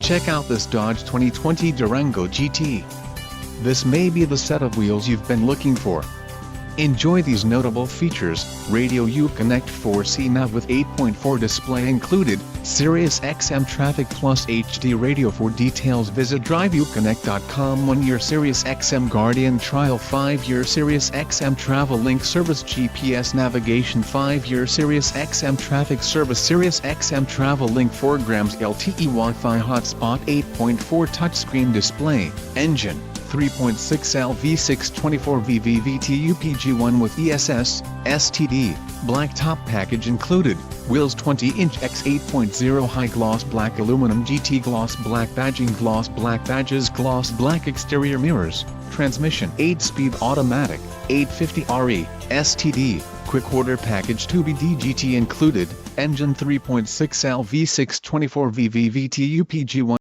Check out this Dodge 2020 Durango GT. This may be the set of wheels you've been looking for. Enjoy these notable features: Radio Uconnect 4C nav with 8.4 display included, Sirius XM Traffic Plus HD radio. For details visit driveuconnect.com. 1-year Sirius XM Guardian trial, 5-year Sirius XM Travel Link service, GPS navigation, 5-year Sirius XM traffic service, Sirius XM Travel Link, 4 grams LTE Wi-Fi hotspot, 8.4 touchscreen display. Engine 3.6L V6 24V VVT UPG1 with ESS, STD, black top package included, wheels 20-inch x 8.0 high gloss black aluminum GT, gloss black badging, gloss black badges, gloss black exterior mirrors, transmission 8-speed automatic, 850 RE, STD, quick order package 2BD GT included, engine 3.6L V6 24V VVT UPG1.